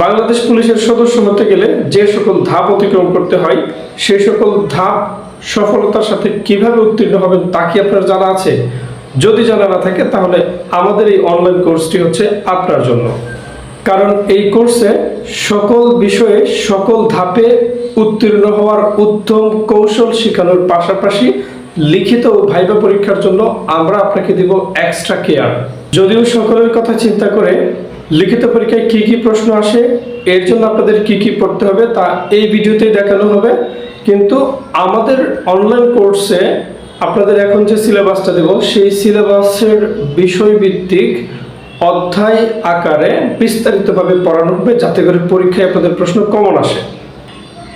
বাংলাদেশ পুলিশের সদস্য হতে গেলে যে সকল ধাপ অতিক্রম করতে হয় সেই সকল ধাপ সফলতার সাথে কিভাবে উত্তীর্ণ হবেন তা কি আপনার জানা আছে? যদি জানা না থাকে তাহলে আমাদের এই অনলাইন কোর্সটি হচ্ছে আপনার জন্য। কারণ এই কোর্সে সকল বিষয়ে সকল ধাপে উত্তীর্ণ হওয়ার উত্তম কৌশল শেখানোর পাশাপাশি লিখিত ও ভাইভা পরীক্ষার জন্য আমরা আপনাকে দিব এক্সট্রা কেয়ার। যদিও সকলের কথা চিন্তা করে লিখিত পরীক্ষায় কি কি প্রশ্ন আসে, এর জন্য আপনাদের কি কি পড়তে হবে তা এই ভিডিওতে দেখানো হবে। কিন্তু আমাদের অনলাইন কোর্সে আপনাদের এখন যে সিলেবাসটা দেব সেই সিলেবাসের বিষয়ভিত্তিক অধ্যায় আকারে বিস্তারিতভাবে পড়ানো হবে, যাতে করে পরীক্ষায় আপনাদের প্রশ্ন কমন আসে।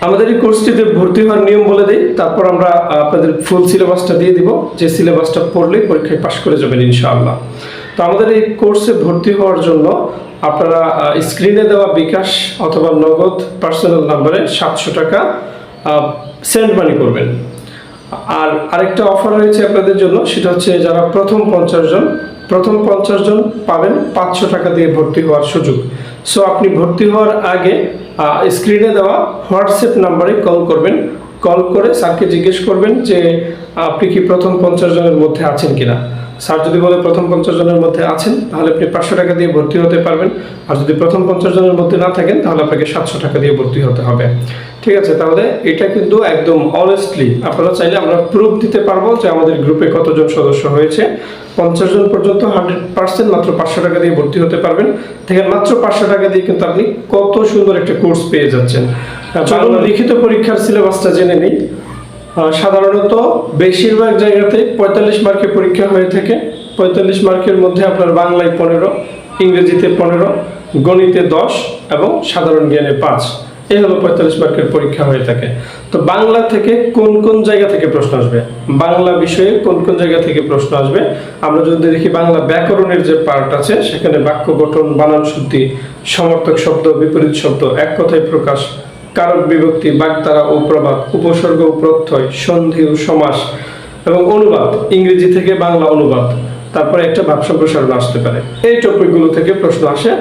আমাদের এই কোর্সটিতে ভর্তি হওয়ার নিয়ম বলে দিই, তারপর আমরা আপনাদের ফুল সিলেবাসটা দিয়ে দিব, যে সিলেবাসটা পড়লেই পরীক্ষায় পাশ করে যাবেন ইনশাআল্লাহ। তো আমাদের এই কোর্সে ভর্তি হওয়ার জন্য আপনারা স্ক্রিনে দেওয়া বিকাশ অথবা নগদ পার্সোনাল নাম্বারে 700 টাকা সেন্ড মানি করবেন। আর আরেকটা অফার রয়েছে আপনাদের জন্য, সেটা হচ্ছে যারা প্রথম 50 জন পাবেন 500 টাকা দিয়ে ভর্তি হওয়ার সুযোগ। সো আপনি ভর্তি হওয়ার আগে স্ক্রিনে দেওয়া হোয়াটসঅ্যাপ নাম্বারে কল করবেন। কল করে স্যারকে জিজ্ঞেস করবেন যে আপনি কি প্রথম 50 জনের মধ্যে আছেন কিনা। স্যার যদি বলে প্রথম 50 জনের মধ্যে আছেন, তাহলে আপনি 500 টাকা দিয়ে ভর্তি হতে পারবেন। আর যদি প্রথম 50 জনের মধ্যে না থাকেন, তাহলে আপনাকে 700 টাকা দিয়ে ভর্তি হতে হবে। ঠিক আছে, তাহলে এটা কিন্তু একদম অনেস্টলি আপনারা চাইলে আমরা প্রুফ দিতে পারবো যে আমাদের গ্রুপে কতজন সদস্য হয়েছে। 50 জন পর্যন্ত 100% মাত্র 500 টাকা দিয়ে ভর্তি হতে পারবেন। দেখেন মাত্র 500 টাকা দিয়ে কিন্তু আপনি কত সুন্দর একটা কোর্স পেয়ে যাচ্ছেন। চলুন লিখিত পরীক্ষার সিলেবাসটা জেনে নিই। সাধারণত বেশিরভাগ জায়গাতে 45 মার্কের পরীক্ষা হয়ে থাকে। 45 মার্কের মধ্যে আপনার বাংলায় 15, ইংরেজিতে 15, গণিতে 10 এবং সাধারণ জ্ঞানে 5। এই হলো 45 মার্কের পরীক্ষা হয়ে থাকে। তো বাংলা থেকে কোন কোন জায়গা থেকে প্রশ্ন আসবে, বাংলা বিষয়ে কোন কোন জায়গা থেকে প্রশ্ন আসবে, আমরা যদি দেখি বাংলা ব্যাকরণের যে পার্ট আছে সেখানে বাক্য গঠন, বানান শুদ্ধি, সমার্থক শব্দ, বিপরীত শব্দ, এক কথায় প্রকাশ, কারক বিভক্তি, বাগধারা ও প্রবাদ, উপসর্গ ও প্রত্যয়, সন্ধি ও সমাস এবং অনুবাদ, ইংরেজি থেকে বাংলা অনুবাদ, তারপরে একটা ভাব সম্প্রসারণ আসতে পারে। এই টপিকগুলো থেকে প্রশ্ন আসে।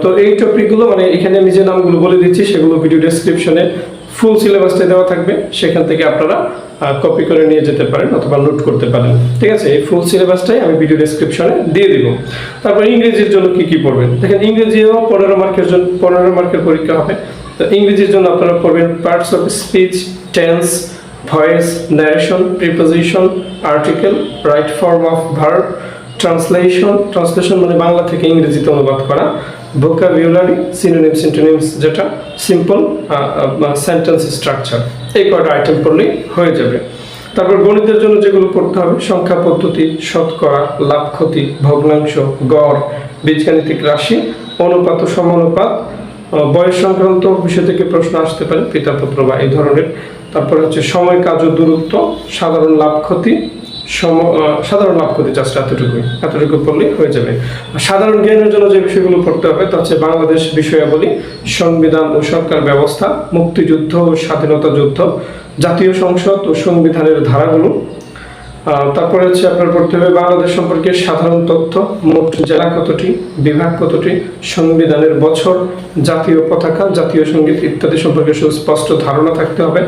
তো এই টপিকগুলো মানে এখানে আমি যে নামগুলো বলে দিচ্ছি সেগুলো ভিডিও ডেসক্রিপশনে ফুল সিলেবাসটা দেওয়া থাকবে, সেখান থেকে আপনারা কপি করে নিয়ে যেতে পারেন অথবা নোট করতে পারেন। ঠিক আছে, এই ফুল সিলেবাসটাই আমি ভিডিও ডেসক্রিপশনে দিয়ে দিব। তারপর ইংরেজির জন্য কি কি পড়বেন, দেখেন ইংরেজিও 15 মার্কের পরীক্ষা হবে। তো ইংরেজির জন্য আপনারা পড়বেন parts of speech, tense, voice, narration, preposition, article, right form of verb, translation মানে বাংলা থেকে ইংরেজিতে অনুবাদ করা, ভোকাবুলারি, সিনোনিম, সিন্টোনিমস যেটা সিম্পল, সেন্টেন্স স্ট্রাকচার, এই কয়টা আইটেম পড়লেই হয়ে যাবে। তারপর গণিতের জন্য যেগুলো পড়তে হবে, সংখ্যা পদ্ধতি, শতকরা, লাভ ক্ষতি, ভগ্নাংশ, গড়, বীজগাণিতিক রাশি, অনুপাত ও সমানুপাত, বয়স সংক্রান্ত বিষয় থেকে প্রশ্ন আসতে পারে, পিতাপুত্র বা এই ধরনের। তারপরে হচ্ছে সময়, কাজ ও দূরত্ব, সাধারণ লাভ ক্ষতি, জাস্ট এতটুকু পড়লেই হয়ে যাবে। সাধারণ জ্ঞানের জন্য যে বিষয়গুলো পড়তে হবে তা হচ্ছে বাংলাদেশ বিষয়াবলী, সংবিধান ও সরকার ব্যবস্থা, মুক্তিযুদ্ধ ও স্বাধীনতা যুদ্ধ, জাতীয় সংসদ ও সংবিধানের ধারাগুলো। তারপরে হচ্ছে আপনার পড়তে হবে বাংলাদেশ সম্পর্কে সাধারণ তথ্য, মোট জেলা কতটি, বিভাগ কতটি, সংবিধানের বছর, জাতীয় পতাকা, জাতীয় সঙ্গীত ইত্যাদি সম্পর্কে সুস্পষ্ট ধারণা থাকতে হবে।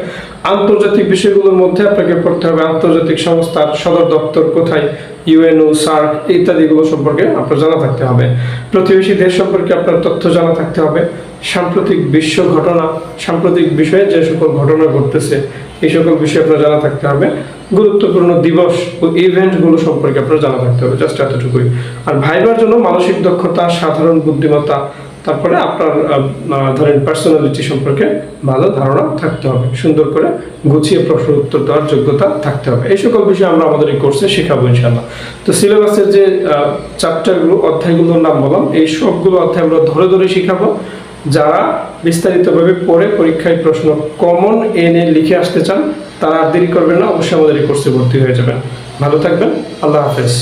আন্তর্জাতিক বিষয়গুলোর মধ্যে আপনাকে পড়তে হবে আন্তর্জাতিক সংস্থার সদর দপ্তর কোথায়, ইউএনও, সার্ক ইত্যাদিগুলো সম্পর্কে আপনার জানা থাকতে হবে। প্রতিবেশী দেশ সম্পর্কে আপনার তথ্য জানা থাকতে হবে। সাম্প্রতিক বিশ্ব ঘটনা, সাম্প্রতিক বিষয়ে যে সকল ঘটনা ঘটতেছে এই সকল বিষয়ে আপনার জানা থাকতে হবে। গুরুত্বপূর্ণ দিবস ও ইভেন্টগুলো সম্পর্কে আপনার জানা থাকতে হবে, জাস্ট এতটুকুই। আর ভাইবার জন্য মানসিক দক্ষতা, সাধারণ বুদ্ধিমত্তা, তারপরে আপনার ধরেন পার্সোনালিটি সম্পর্কে ভালো ধারণা থাকতে হবে, সুন্দর করে গুছিয়ে প্রশ্ন উত্তর দেওয়ার যোগ্যতা থাকতে হবে। এই সকল বিষয় আমরা আমাদের এই কোর্সে শেখাবো ইনশাআল্লাহ। তো সিলেবাসের যে চ্যাপ্টারগুলো, অধ্যায়গুলোর নাম বললাম, এই সবগুলো অধ্যায় আমরা ধরে ধরে শিখাবো। যারা বিস্তারিতভাবে পড়ে পরীক্ষায় প্রশ্ন কমন এনে লিখে আসতে চান তারা আর দেরি করবেন না, অবশ্যই আমাদের এই কোর্সে ভর্তি হয়ে যাবেন। ভালো থাকবেন, আল্লাহ হাফেজ।